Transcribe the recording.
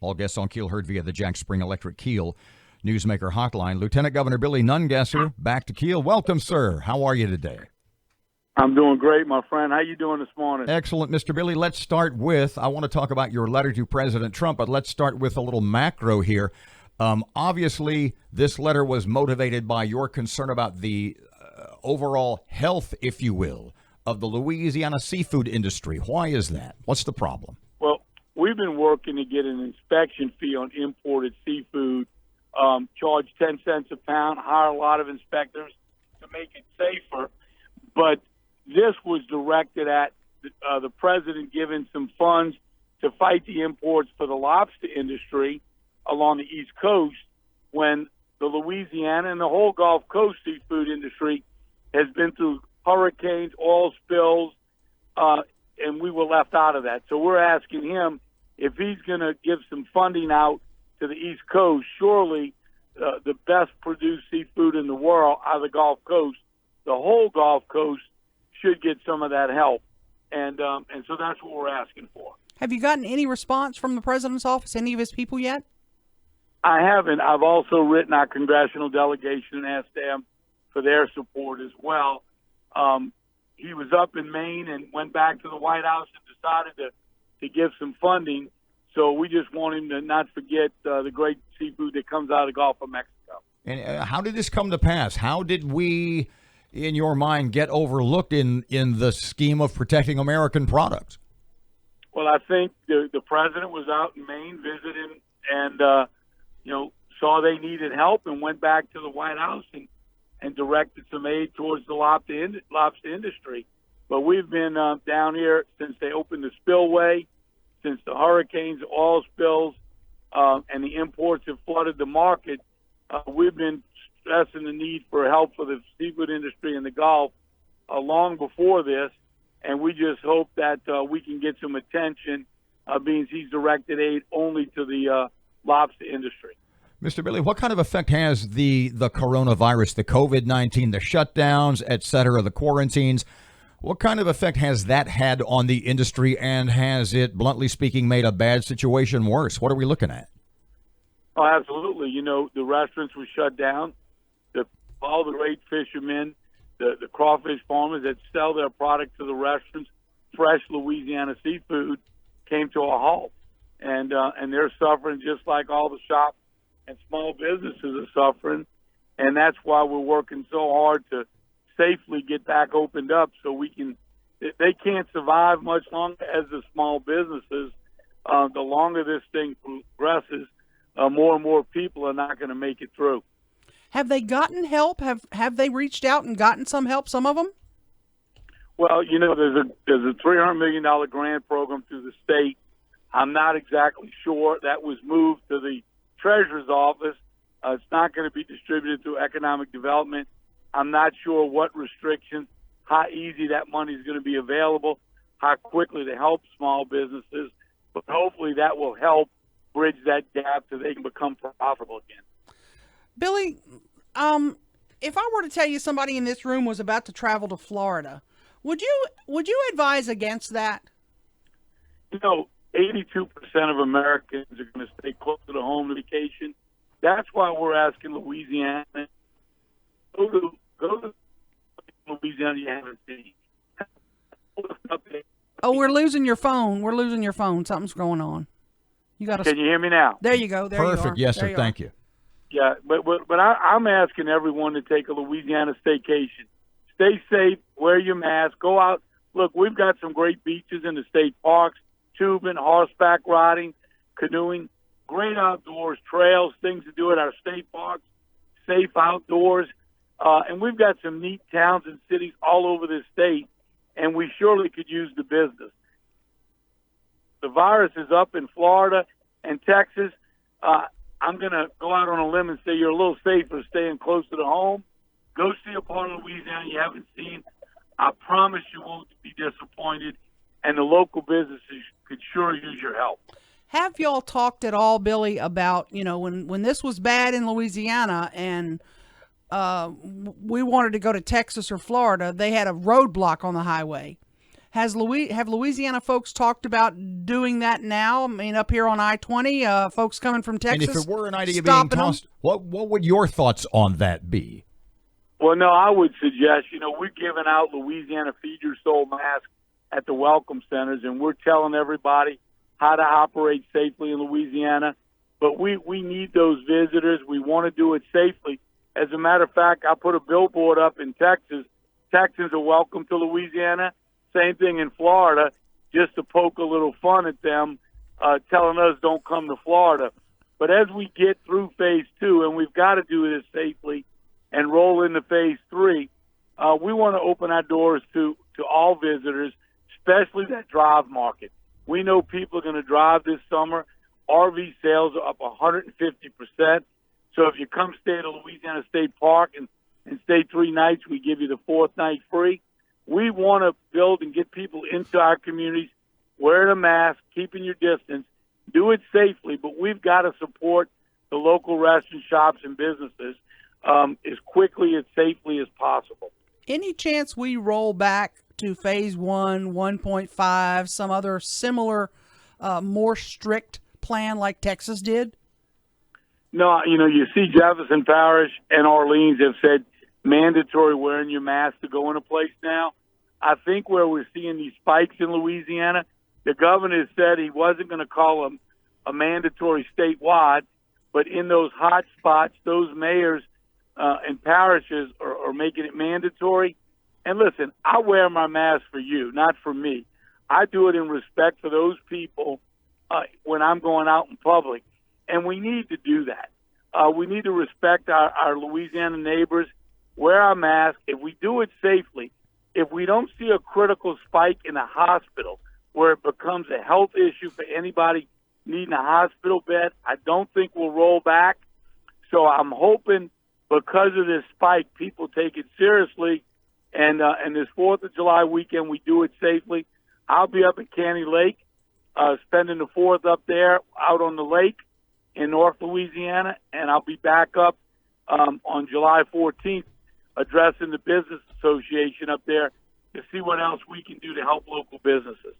All guests on Keel heard via the Jack Spring Electric Keel Newsmaker hotline. Lieutenant Governor Billy Nungesser, back to Keel. Welcome, sir. How are you today? I'm doing great, my friend. How you doing this morning? Excellent, Mr. Billy. Let's start with, I want to talk about your letter to President Trump, but let's start with a little macro here. Obviously, this letter was motivated by your concern about the overall health, if you will, of the Louisiana seafood industry. Why is that? What's the problem? Well, we've been working to get an inspection fee on imported seafood, charge 10 cents a pound, hire a lot of inspectors to make it safer. But this was directed at the president giving some funds to fight the imports for the lobster industry along the East Coast, when the Louisiana and the whole Gulf Coast seafood industry has been through hurricanes, oil spills, and we were left out of that. So we're asking him if he's going to give some funding out to the East Coast. Surely the best produced seafood in the world out of the Gulf Coast, the whole Gulf Coast, should get some of that help. And so that's what we're asking for. Have you gotten any response from the president's office, any of his people yet? I haven't. I've also written our congressional delegation and asked them for their support as well. He was up in Maine and went back to the White House and decided to give some funding. So we just want him to not forget the great seafood that comes out of the Gulf of Mexico. And how did this come to pass? How did we, in your mind, get overlooked in the scheme of protecting American products? Well, I think the president was out in Maine visiting and, saw they needed help and went back to the White House and directed some aid towards the lobster industry. But we've been down here since they opened the spillway, since the hurricanes, oil spills, and the imports have flooded the market. We've been stressing the need for help for the seafood industry in the Gulf long before this, and we just hope that we can get some attention, being he's directed aid only to the lobster industry. Mr. Billy, what kind of effect has the coronavirus, the COVID-19, the shutdowns, et cetera, the quarantines, what kind of effect has that had on the industry, and has it, bluntly speaking, made a bad situation worse? What are we looking at? Oh, absolutely. The restaurants were shut down. All the great fishermen, the crawfish farmers that sell their product to the restaurants, fresh Louisiana seafood, came to a halt. And they're suffering just like all the shops and small businesses are suffering. And that's why we're working so hard to safely get back opened up so they can't survive much longer as the small businesses. The longer this thing progresses, more and more people are not going to make it through. Have they gotten help? Have they reached out and gotten some help, some of them? Well, there's a $300 million grant program through the state. I'm not exactly sure. That was moved to the Treasurer's office. It's not going to be distributed through economic development. I'm not sure what restrictions, how easy that money is going to be available, how quickly to help small businesses. But hopefully that will help bridge that gap so they can become profitable again. Billy, if I were to tell you somebody in this room was about to travel to Florida, would you advise against that? 82% of Americans are going to stay close to home vacation. That's why we're asking Louisiana, go to Louisiana you haven't seen. Oh, we're losing your phone. We're losing your phone. Something's going on. Can you hear me now? There you go. There Perfect. you are. Yes, sir. Thank you. Yeah, but I'm asking everyone to take a Louisiana staycation. Stay safe. Wear your mask. Go out. Look, we've got some great beaches in the state parks. Tubing, horseback riding, canoeing, great outdoors, trails, things to do at our state parks, safe outdoors. And we've got some neat towns and cities all over this state, and we surely could use the business. The virus is up in Florida and Texas. I'm going to go out on a limb and say you're a little safer staying close to the home. Go see a part of Louisiana you haven't seen. I promise you won't be disappointed, and the local businesses could sure use your help. Have y'all talked at all, Billy, about, when this was bad in Louisiana and we wanted to go to Texas or Florida, they had a roadblock on the highway. have Louisiana folks talked about doing that now? I mean, up here on I-20, folks coming from Texas. And if it were an idea being stopping them? tossed, what would your thoughts on that be? Well, no, I would suggest, we're giving out Louisiana Feed Your Soul masks at the welcome centers, and we're telling everybody how to operate safely in Louisiana. But we need those visitors. We want to do it safely. As a matter of fact, I put a billboard up in Texas. Texans are welcome to Louisiana. Same thing in Florida, just to poke a little fun at them, telling us don't come to Florida. But as we get through phase 2, and we've got to do this safely and roll into phase 3, we want to open our doors to all visitors, especially that drive market. We know people are going to drive this summer. RV sales are up 150%. So if you come stay at a Louisiana State Park and stay 3 nights, we give you the 4th night free. We want to build and get people into our communities, wearing a mask, keeping your distance, do it safely, but we've got to support the local restaurant shops and businesses as quickly as safely as possible. Any chance we roll back to phase 1, 1.5, some other similar, more strict plan like Texas did? No, you see Jefferson Parish and Orleans have said mandatory wearing your mask to go into place now. I think where we're seeing these spikes in Louisiana, the governor has said he wasn't going to call them a mandatory statewide, but in those hot spots, those mayors and parishes are making it mandatory. And listen, I wear my mask for you, not for me. I do it in respect for those people when I'm going out in public. And we need to do that. We need to respect our Louisiana neighbors, wear our mask. If we do it safely, if we don't see a critical spike in a hospital where it becomes a health issue for anybody needing a hospital bed, I don't think we'll roll back. So I'm hoping because of this spike, people take it seriously. And this 4th of July weekend, we do it safely. I'll be up at Caney Lake, spending the 4th up there out on the lake in North Louisiana, and I'll be back up on July 14th addressing the Business Association up there to see what else we can do to help local businesses.